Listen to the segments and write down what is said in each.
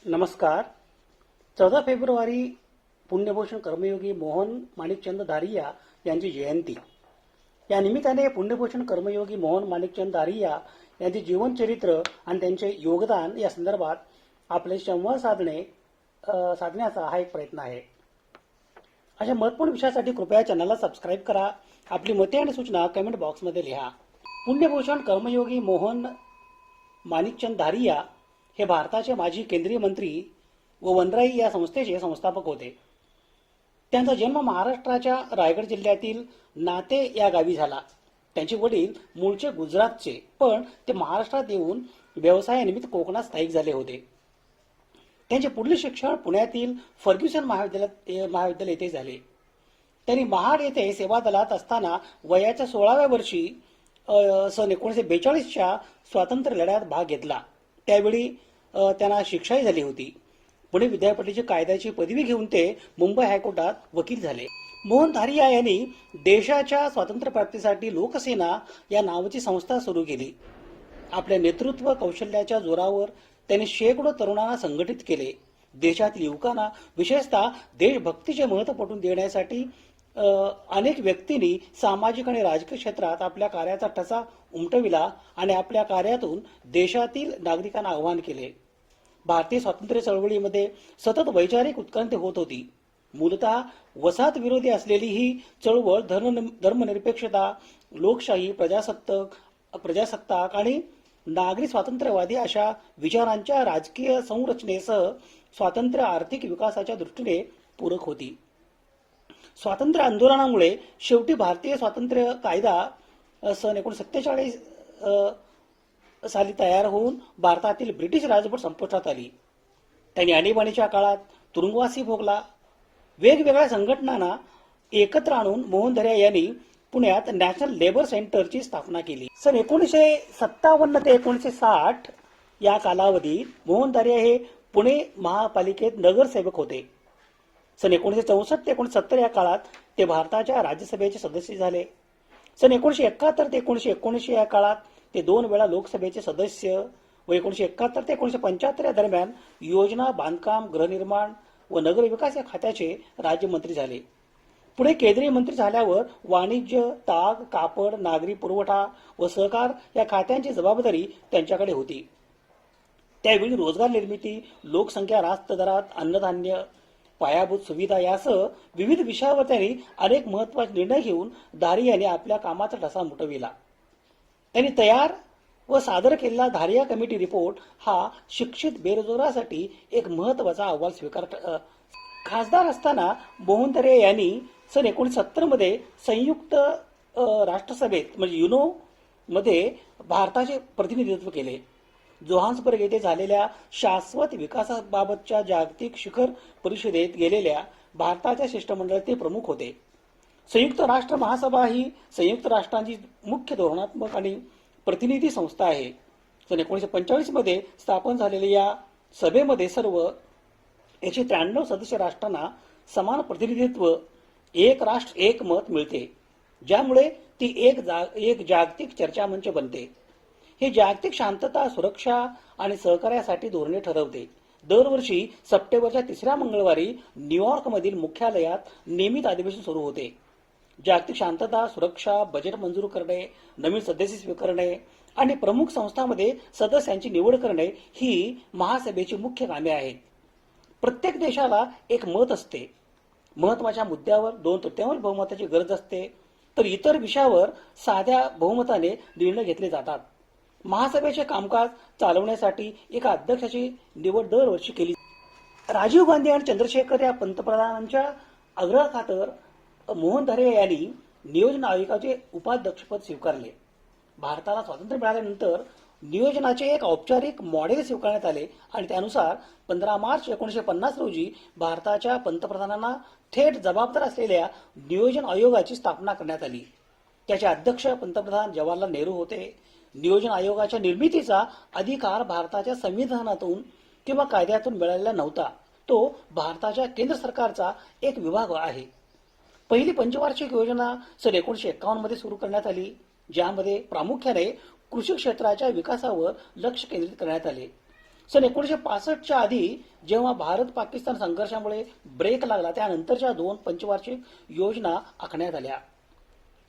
नमस्कार. 14 फेब्रुवारी पुण्यभूषण कर्मयोगी मोहन माणिकचंद दारिया यांची जयंती. या निमित्ताने पुण्यभूषण कर्मयोगी मोहन माणिकचंद दारिया यांचे जीवनचरित्र आणि त्यांचे योगदान या संदर्भात आपले संवाद साधण्याचा हा एक प्रयत्न आहे. अशा महत्त्वपूर्ण विषयासाठी कृपया चॅनलला सबस्क्राईब करा. आपली मते आणि सूचना कमेंट बॉक्समध्ये लिहा. पुण्यभूषण कर्मयोगी मोहन माणिकचंद दारिया हे भारताचे माजी केंद्रीय मंत्री व वनराई या संस्थेचे संस्थापक होते. त्यांचा जन्म महाराष्ट्राच्या रायगड जिल्ह्यातील नाते या गावी झाला. त्यांचे वडील मूळचे गुजरातचे, पण ते महाराष्ट्रात येऊन व्यवसायानिमित्त कोकणात स्थायिक झाले होते. त्यांचे पुढील शिक्षण पुण्यातील फर्ग्युसन महाविद्यालय येथे झाले. त्यांनी महाड येथे सेवा दलात असताना वयाच्या 16व्या वर्षी सन 1942च्या स्वातंत्र्य लढ्यात भाग घेतला. त्यावेळी त्यांना शिक्षाही झाली होती. पुणे विद्यापीठाची कायद्याची पदवी घेऊन ते मुंबई हायकोर्टात वकील झाले. मोहन दारिया यांनी देशाच्या स्वातंत्र्यप्राप्तीसाठी लोकसेना या नावाची संस्था सुरू केली. आपल्या नेतृत्व कौशल्याच्या जोरावर त्यांनी शेकडो तरुणांना संघटित केले. देशातील युवकांना विशेषतः देशभक्तीचे महत्त्व पटवून देण्यासाठी अनेक व्यक्तींनी सामाजिक आणि राजकीय क्षेत्रात आपल्या कार्याचा ठसा उमटविला आणि आपल्या कार्यातून देशातील नागरिकांना आवाहन केले. भारतीय स्वातंत्र्य चळवळीमध्ये सतत वैचारिक उत्क्रांती होत होती. मूलतः वसाहत विरोधी असलेली ही चळवळ धर्मनिरपेक्षता, लोकशाही, प्रजासत्ताक आणि नागरी स्वातंत्र्यवादी अशा विचारांच्या राजकीय संरचनेसह स्वातंत्र्य आर्थिक विकासाच्या दृष्टीने पूरक होती. स्वातंत्र्य आंदोलनामुळे शेवटी भारतीय स्वातंत्र्य कायदा सन 1947 साली तयार होऊन भारतातील ब्रिटिश राजवट संपुष्टात आली. त्यांनी आणीबाणीच्या काळात तुरुंगवासी भोगला. वेगवेगळ्या संघटनांना एकत्र आणून मोहन दारिया यांनी पुण्यात नॅशनल लेबर सेंटरची स्थापना केली. सन 1957 ते 1960 या कालावधीत मोहन दारिया हे पुणे महापालिकेत नगरसेवक होते. सन 1964 ते 1970 या काळात ते भारताच्या राज्यसभेचे सदस्य झाले. सन 1971 ते 1979 या काळात ते 2 वेळा लोकसभेचे सदस्य व 1971 ते 1975 या दरम्यान योजना, बांधकाम, गृहनिर्माण व नगरविकास या खात्याचे राज्यमंत्री झाले. पुढे केंद्रीय मंत्री झाल्यावर वाणिज्य, ताग, कापड, नागरी पुरवठा व सहकार या खात्यांची जबाबदारी त्यांच्याकडे होती. त्यावेळी रोजगार निर्मिती, लोकसंख्या रास्त दरात, अन्नधान्य, पायाभूत सुविधा यासह विविध विषयावर त्यांनी अनेक महत्त्वाचे निर्णय घेऊन दारिया यांनी आपल्या कामाचा ठसा उमटविला. त्यांनी तयार व सादर केलेला दारिया कमिटी रिपोर्ट हा शिक्षित बेरोजगारासाठी एक महत्त्वाचा अहवाल खासदार असताना मोहन दारिया यांनी सन 1970 मध्ये संयुक्त राष्ट्रसभेत म्हणजे युनो मध्ये भारताचे प्रतिनिधित्व केले. जोहान्सबर्ग येथे झालेल्या शाश्वत विकासाबाबतच्या जागतिक शिखर परिषदेत गेलेल्या भारताच्या शिष्टमंडळात ते प्रमुख होते. संयुक्त राष्ट्र महासभा ही संयुक्त राष्ट्रांची मुख्य धोरणात्मक आणि प्रतिनिधी संस्था आहे. सन 1945 मध्ये स्थापन झालेल्या या सभेमध्ये सर्व 193 सदस्य राष्ट्रांना समान प्रतिनिधित्व, एक राष्ट्र एक मत मिळते, ज्यामुळे ती एक जागतिक चर्चामंच बनते. हे जागतिक शांतता, सुरक्षा आणि सहकार्यासाठी धोरणे ठरवते. दरवर्षी सप्टेंबरच्या 3ऱ्या मंगळवारी न्यूयॉर्कमधील मुख्यालयात नियमित अधिवेशन सुरू होते. जागतिक शांतता, सुरक्षा, बजेट मंजूर करणे, नवीन सदस्य स्वीकारणे आणि प्रमुख संस्थांमध्ये सदस्यांची निवड करणे ही महासभेची मुख्य कामे आहेत. प्रत्येक देशाला एक मत असते. महत्त्वाच्या मुद्द्यावर 2/3 बहुमताची गरज असते, तर इतर विषयावर साध्या बहुमताने निर्णय घेतले जातात. महासभेचे कामकाज चालवण्यासाठी एका अध्यक्षाची निवड दरवर्षी केली. राजीव गांधी आणि चंद्रशेखर या पंतप्रधानांच्या आग्रहाखातर मोहन दारिया यांनी नियोजन आयोगाचे उपाध्यक्षपद स्वीकारले. भारताला स्वातंत्र्य मिळाल्यानंतर नियोजनाचे एक औपचारिक मॉडेल स्वीकारण्यात आले आणि त्यानुसार 15 मार्च 1950 रोजी भारताच्या पंतप्रधानांना थेट जबाबदार असलेल्या नियोजन आयोगाची स्थापना करण्यात आली. त्याचे अध्यक्ष पंतप्रधान जवाहरलाल नेहरू होते. नियोजन आयोगाच्या निर्मितीचा अधिकार भारताच्या संविधानातून किंवा कायद्यातून मिळालेला नव्हता. तो भारताच्या केंद्र सरकारचा एक विभाग आहे. पहिली पंचवार्षिक योजना सन 1951 मध्ये सुरू करण्यात आली, ज्यामध्ये प्रामुख्याने कृषी क्षेत्राच्या विकासावर लक्ष केंद्रित करण्यात आले. सन 1965च्या आधी जेव्हा भारत पाकिस्तान संघर्षामुळे ब्रेक लागला त्यानंतरच्या 2 पंचवार्षिक योजना आखण्यात आल्या.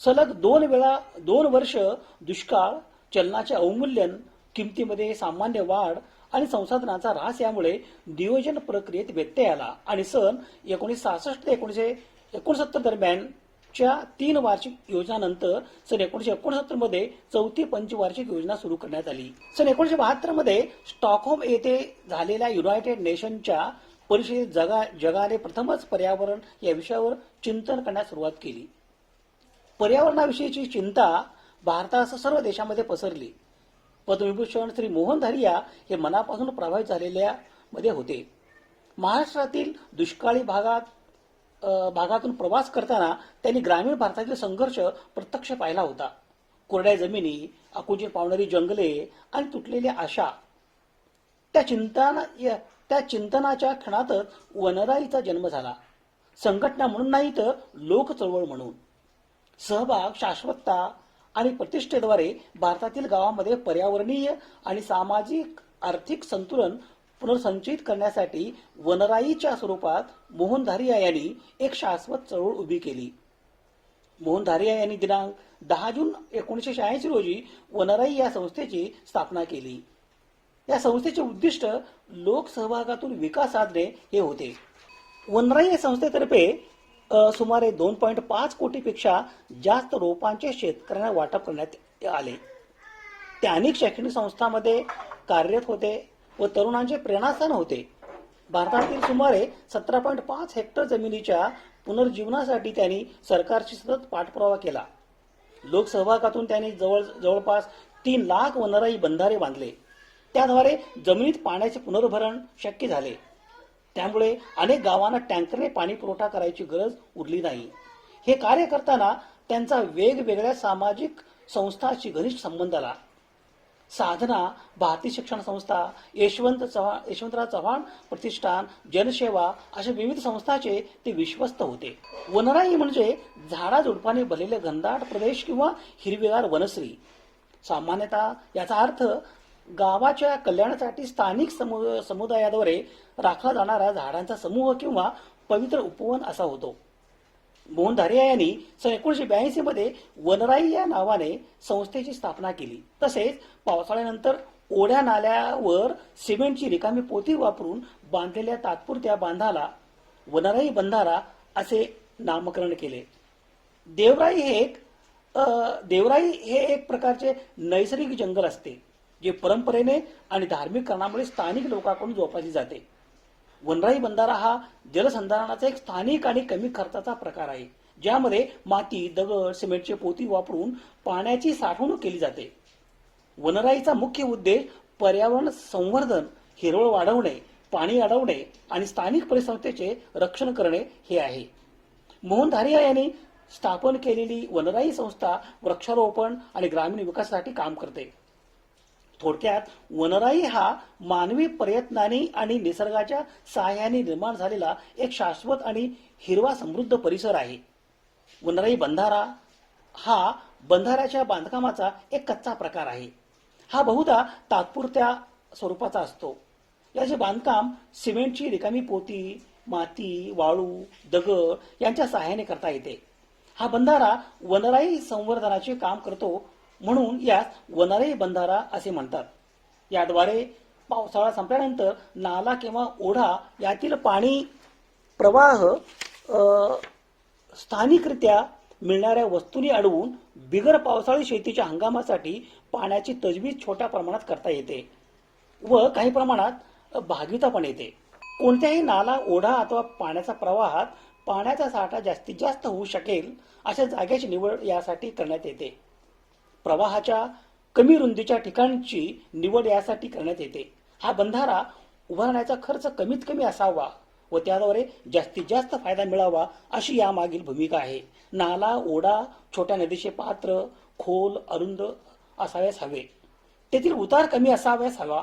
सलग 2 वर्ष दुष्काळ, चलनाचे अवमूल्यन, किमतीमध्ये सामान्य वाढ आणि संसाधनांचा ऱ्हास यामुळे नियोजन प्रक्रियेत व्यत्यय आला आणि सन 1966 ते 1969 दरम्यानच्या 3 वार्षिक योजनांनंतर सन 1969 मध्ये 4थी पंचवार्षिक योजना सुरू करण्यात आली. सन 1972 मध्ये स्टॉकहोम येथे झालेल्या युनायटेड नेशनच्या परिषदेत जगाने प्रथमच पर्यावरण या विषयावर चिंतन करण्यास सुरुवात केली. पर्यावरणाविषयीची चिंता भारतासह सर्व देशांमध्ये पसरली. पद्मविभूषण श्री मोहन धारिया हे मनापासून प्रभावित झालेल्या मध्ये होते. महाराष्ट्रातील दुष्काळी भागातून प्रवास करताना त्यांनी ग्रामीण भारतातील संघर्ष प्रत्यक्ष पाहिला होता. कोरड्या जमिनी, आकुंचन पावणारी जंगले आणि तुटलेल्या आशा. त्या चिंतनाच्या क्षणातच वनराईचा जन्म झाला. संघटना म्हणून नाही तर लोक चळवळ म्हणून. सहभाग, शाश्वतता आणि प्रतिष्ठेद्वारे भारतातील गावामध्ये पर्यावरणीय आणि सामाजिक आर्थिक संतुलन पुनर्संचयित करण्यासाठी वनराईच्या स्वरूपात मोहन धारिया यांनी एक शाश्वत चळवळ उभी केली. मोहन धारिया यांनी दिनांक 10 जून 1986 रोजी वनराई या संस्थेची स्थापना केली. या संस्थेचे उद्दिष्ट लोकसहभागातून विकास साधणे हे होते. वनराई या संस्थेतर्फे सुमारे 2.5 कोटीपेक्षा जास्त रोपांचे शेतकऱ्यांना वाटप करण्यात आले. ते अनेक शैक्षणिक संस्थांमध्ये कार्यरत होते व तरुणांचे प्रेरणास्थान होते. भारतातील सुमारे 17.5 हेक्टर जमिनीच्या पुनर्जीवनासाठी त्यांनी सरकारशी सतत पाठपुरावा केला. लोकसहभागातून त्यांनी जवळपास 3 लाख वनराई बंधारे बांधले. त्याद्वारे जमिनीत पाण्याचे पुनर्भरण शक्य झाले. त्यामुळे अनेक गावांना टँकरने पाणी पुरवठा करायची गरज उरली नाही. हे कार्य करताना त्यांचा वेगवेगळ्या सामाजिक संस्थांशी घनिष्ठ संबंध आला. साधना, भारतीय शिक्षण संस्था, यशवंतराव चव्हाण प्रतिष्ठान, जनसेवा अशा विविध संस्थांचे ते विश्वस्त होते. वनराई म्हणजे झाडाझुडपाने भरलेले घनदाट प्रदेश किंवा हिरवेगार वनश्री. सामान्यतः याचा अर्थ गावाच्या कल्याणासाठी स्थानिक समुदायाद्वारे राखला जाणारा झाडांचा समूह किंवा पवित्र उपवन असा होतो. मोहन धारिया यांनी सन 1982 मध्ये वनराई या नावाने संस्थेची स्थापना केली. तसेच पावसाळ्यानंतर ओढ्या नाल्यावर सिमेंटची रिकामी पोती वापरून बांधलेल्या तात्पुरत्या बांधाला वनराई बंधारा असे नामकरण केले. देवराई हे एक प्रकारचे नैसर्गिक जंगल असते जे परंपरेने आणि धार्मिक कारणामुळे स्थानिक लोकांकडून जोपासली जाते. वनराई बंधारा हा जलसंधारणाचा एक स्थानिक आणि कमी खर्चाचा प्रकार आहे, ज्यामध्ये माती, दगड, सिमेंटचे पोती वापरून पाण्याची साठवणूक केली जाते. वनराईचा मुख्य उद्देश पर्यावरण संवर्धन, हिरवळ वाढवणे, पाणी अडवणे आणि स्थानिक परिसंस्थेचे रक्षण करणे हे आहे. मोहन धारिया यांनी स्थापन केलेली वनराई संस्था वृक्षारोपण आणि ग्रामीण विकासासाठी काम करते. थोडक्यात वनराई हा मानवी प्रयत्नांनी आणि निसर्गाच्या सहाय्याने निर्माण झालेला एक शाश्वत आणि हिरवा समृद्ध परिसर आहे. वनराई बंधारा हा बंधाऱ्याच्या बांधकामाचा एक कच्चा प्रकार आहे. हा बहुधा तात्पुरत्या स्वरूपाचा असतो. याचे बांधकाम सिमेंटची रिकामी पोती, माती, वाळू, दगड यांच्या सहाय्याने करता येते. हा बंधारा वनराई संवर्धनाचे काम करतो, म्हणून यास वनराई बंधारा असे म्हणतात. याद्वारे पावसाळा संपल्यानंतर नाला किंवा ओढा यातील पाणी प्रवाह स्थानिकरित्या मिळणाऱ्या वस्तूंनी अडवून बिगर पावसाळी शेतीच्या हंगामासाठी पाण्याची तजवीज छोट्या प्रमाणात करता येते व काही प्रमाणात भागविता पण येते. कोणत्याही नाला, ओढा अथवा पाण्याच्या प्रवाहात पाण्याचा साठा जास्तीत जास्त होऊ शकेल अशा जागेची निवड यासाठी करण्यात येते. प्रवाहाच्या कमी रुंदीच्या ठिकाणची निवड यासाठी करण्यात येते. हा बंधारा उभारण्याचा खर्च कमीत कमी असावा व त्याद्वारे जास्तीत जास्त फायदा मिळावा अशी यामागील भूमिका आहे. नाला, ओढा छोट्या नदीचे पात्र खोल, अरुंद असाव्यास हवे. तेथील उतार कमी असाव्यास हवा.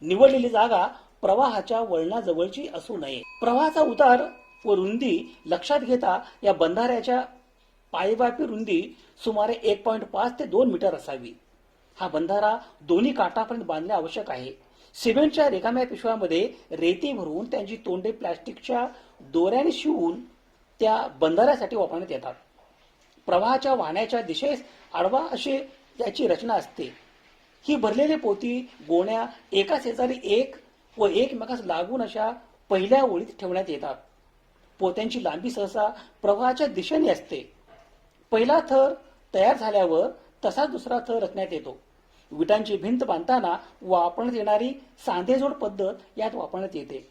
निवडलेली जागा प्रवाहाच्या वळणाजवळची असू नये. प्रवाहाचा उतार व रुंदी लक्षात घेता या बंधाऱ्याच्या पायवापी रुंदी सुमारे 1.5 ते 2 मीटर असावी. हा बंधारा दोन्ही काठापर्यंत बांधणे आवश्यक आहे. सिमेंटच्या रिकाम्या पिशव्यामध्ये रेती भरून त्यांची तोंडे प्लॅस्टिकच्या दोऱ्याने शिवून त्या बंधाऱ्यासाठी वापरण्यात येतात. प्रवाहाच्या वाहण्याच्या दिशेस आडवा अशी याची रचना असते. ही भरलेली पोती गोण्या एका शेजारी एक व एकमेकास लागून अशा पहिल्या ओळीत ठेवण्यात येतात. पोत्यांची लांबी सहसा प्रवाहाच्या दिशेने असते. पहिला थर तयार झाल्यावर तसाच दुसरा थर रचण्यात येतो. विटांची भिंत बांधताना वापरण्यात येणारी सांधेजोड पद्धत यात वापरण्यात येते.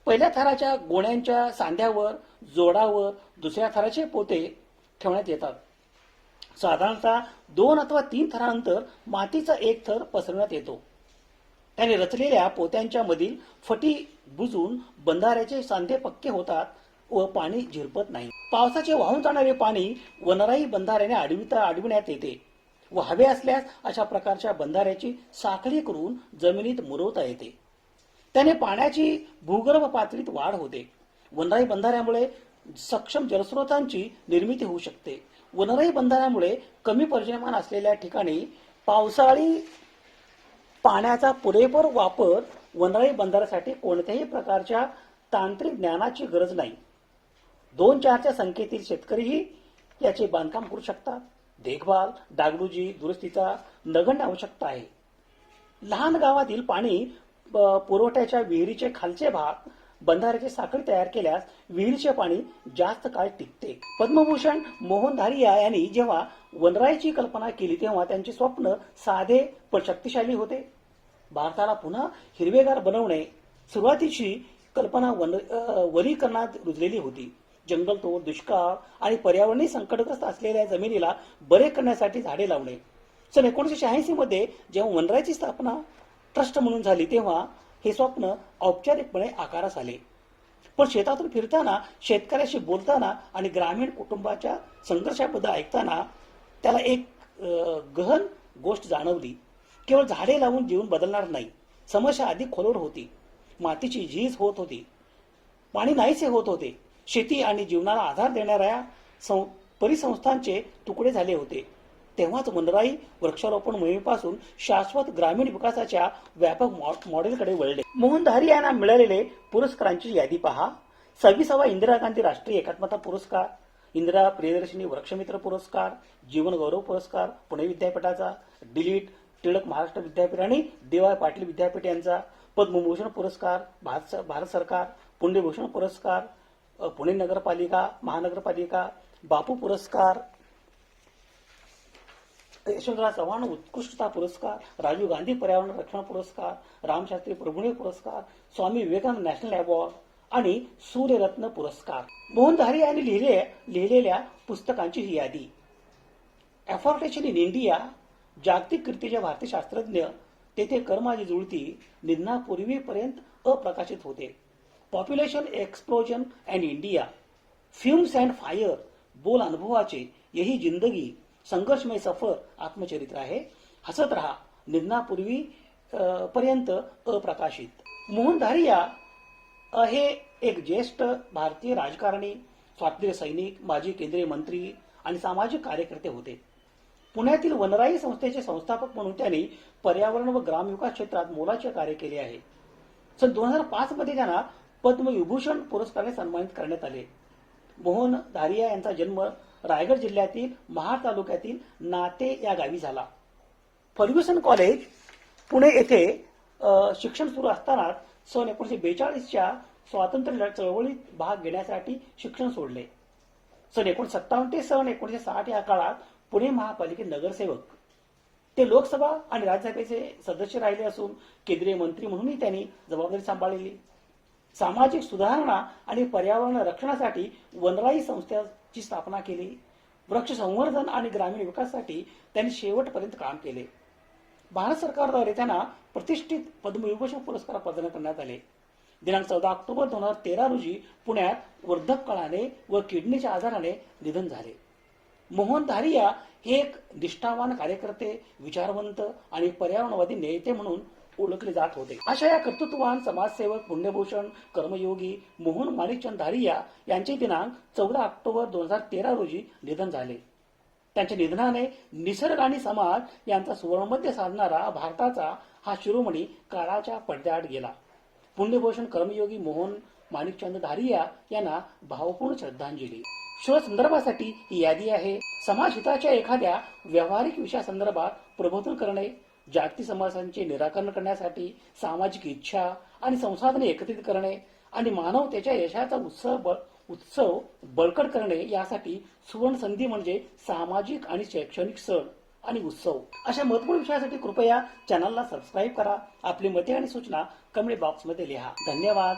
पहिल्या थराच्या गोण्यांच्या सांध्यावर जोडावर दुसऱ्या थराचे पोते ठेवण्यात येतात. साधारणतः 2 अथवा 3 थरानंतर मातीचा एक थर पसरवण्यात येतो. त्याने रचलेल्या पोत्यांच्या मधील फटी बुजून बंधाऱ्याचे सांधे पक्के होतात व पाणी झिरपत नाही. पावसाचे वाहून जाणारे पाणी वनराई बंधाऱ्याने अडविण्यात येते व हवे असल्यास अशा प्रकारच्या बंधाऱ्याची साखळी करून जमिनीत मुरवता येते. त्याने पाण्याची भूगर्भ पातळीत वाढ होते. वनराई बंधाऱ्यामुळे सक्षम जलस्रोतांची निर्मिती होऊ शकते. वनराई बंधाऱ्यामुळे कमी पर्जन्यमान असलेल्या ठिकाणी पावसाळी पाण्याचा पुरेपूर वापर वनराई बंधाऱ्यासाठी कोणत्याही प्रकारच्या तांत्रिक ज्ञानाची गरज नाही. 2-4च्या संख्येतील शेतकरीही याचे बांधकाम करू शकतात. देखभाल, डागडुजी, दुरुस्तीचा नगण्य आवश्यकता आहे. लहान गावातील पाणी पुरवठ्याच्या विहिरीचे खालचे भाग बंधाऱ्याची साखळी तयार केल्यास विहिरीचे पाणी जास्त काळ टिकते. पद्मभूषण मोहन धारिया यांनी जेव्हा वनराईची कल्पना केली तेव्हा त्यांचे स्वप्न साधे पण शक्तिशाली होते. भारताला पुन्हा हिरवेगार बनवणे सुरुवातीची कल्पना वनीकरणात रुजलेली होती. जंगलतोड, दुष्काळ आणि पर्यावरणीय संकटग्रस्त असलेल्या जमिनीला बरे करण्यासाठी झाडे लावणे. सन 1986 मध्ये जेव्हा वनराईची स्थापना ट्रस्ट म्हणून झाली तेव्हा हे स्वप्न औपचारिकपणे आकारास आले. पण शेतातून फिरताना, शेतकऱ्याशी बोलताना आणि ग्रामीण कुटुंबाच्या संघर्षाबद्दल ऐकताना त्याला एक गहन गोष्ट जाणवली. केवळ झाडे लावून जीवन बदलणार नाही. समस्या अधिक खोलवर होती. मातीची झीज होत होती. पाणी नाहीसे होत होते. शेती आणि जीवनाला आधार देणाऱ्या परिसंस्थांचे तुकडे झाले होते. तेव्हाच वनराई वृक्षारोपण मोहिमेपासून शाश्वत ग्रामीण विकासाच्या व्यापक मॉडेलकडे वळले. मोहन धारिया यांना मिळालेले पुरस्कारांची यादी पहा. 26वा इंदिरा गांधी राष्ट्रीय एकात्मता पुरस्कार, इंदिरा प्रियदर्शिनी वृक्षमित्र पुरस्कार, जीवन गौरव पुरस्कार पुणे विद्यापीठाचा, डिलीट टिळक महाराष्ट्र विद्यापीठ आणि डी.वाय. पाटील विद्यापीठ यांचा, पद्मभूषण पुरस्कार भारत सरकार, पुण्यभूषण पुरस्कार पुणे महानगरपालिका, बापू पुरस्कार, यशवंतराव चव्हाण उत्कृष्टता पुरस्कार, राजीव गांधी पर्यावरण रक्षण पुरस्कार, रामशास्त्री प्रभुणे पुरस्कार, स्वामी विवेकानंद नॅशनल अवॉर्ड आणि सूर्यरत्न पुरस्कार. मोहन धारिया यांनी लिहिलेल्या पुस्तकांची ही यादी. एफॉर्टेशन इन इंडिया, जागतिक कीर्तीचे भारतीय शास्त्रज्ञ, तेथे कर माझी जुळती, निधनापूर्वीपर्यंत अप्रकाशित होते. Population explosion and India, fumes and fire, बोल अनुभवाचे, यही जिंदगी, संघर्षमय सफर आत्मचरित्र आहे. हसत रहा, निधनापूर्वी पर्यंत अप्रकाशित. मोहन धारिया हे एक ज्येष्ठ भारतीय राजकारणी, स्वातंत्र्य सैनिक, माजी केंद्रीय मंत्री आणि सामाजिक कार्यकर्ते होते. पुण्यातील वनराई संस्थेचे संस्थापक म्हणून त्यांनी पर्यावरण व ग्रामविकास क्षेत्रात मोलाचे कार्य केले आहे. सन 2005 मध्ये त्यांना पद्मविभूषण पुरस्काराने सन्मानित करण्यात आले. मोहन धारिया यांचा जन्म रायगड जिल्ह्यातील महाड तालुक्यातील नाते या गावी झाला. फर्ग्युसन कॉलेज पुणे येथे शिक्षण सुरू असताना सन 1942च्या स्वातंत्र्य चळवळीत भाग घेण्यासाठी शिक्षण सोडले. सन 1957 ते सन 1960 या काळात पुणे महापालिकेत नगरसेवक ते लोकसभा आणि राज्यसभेचे सदस्य राहिले असून केंद्रीय मंत्री म्हणूनही त्यांनी जबाबदारी सांभाळली. सामाजिक सुधारणा आणि पर्यावरण रक्षणासाठी वनराई संस्थेची स्थापना केली. वृक्ष संवर्धन आणि ग्रामीण विकासासाठी त्यांनी शेवटपर्यंत काम केले. भारत सरकारद्वारे त्यांना प्रतिष्ठित पद्मविभूषण पुरस्कार प्रदान करण्यात आले. दिनांक 14 ऑक्टोबर 2013 रोजी पुण्यात वृद्धपकाळाने व किडनीच्या आजाराने निधन झाले. मोहन धारिया हे एक निष्ठावान कार्यकर्ते, विचारवंत आणि पर्यावरणवादी नेते म्हणून ओळखले जात होते. अशा या कर्तृत्ववान समाजसेवक, पुण्यभूषण, कर्मयोगी मोहन माणिकचंद धारिया यांचे दिनांक 14 ऑक्टोबर 2013 रोजी निधन झाले. त्यांच्या निधनाने निसर्ग आणि समाज यांचा सुवर्णमध्य साधणारा भारताचा हा शिरोमणी काळाच्या पडद्याआड गेला. पुण्यभूषण कर्मयोगी मोहन माणिकचंद धारिया यांना भावपूर्ण श्रद्धांजली. शोध संदर्भासाठी ही यादी आहे. समाजहिताच्या एखाद्या व्यावहारिक विषयासंदर्भात प्रबोधन करणे, जागतिक समस्यांचे निराकरण करण्यासाठी सामाजिक इच्छा आणि संसाधने एकत्रित करणे आणि मानवतेच्या यशाचा उत्सव बळकट करणे यासाठी सुवर्ण संधी म्हणजे सामाजिक आणि शैक्षणिक सण आणि उत्सव. अशा महत्त्वपूर्ण विषयासाठी कृपया चॅनलला सबस्क्राईब करा. आपली मते आणि सूचना कमेंट बॉक्समध्ये लिहा. धन्यवाद.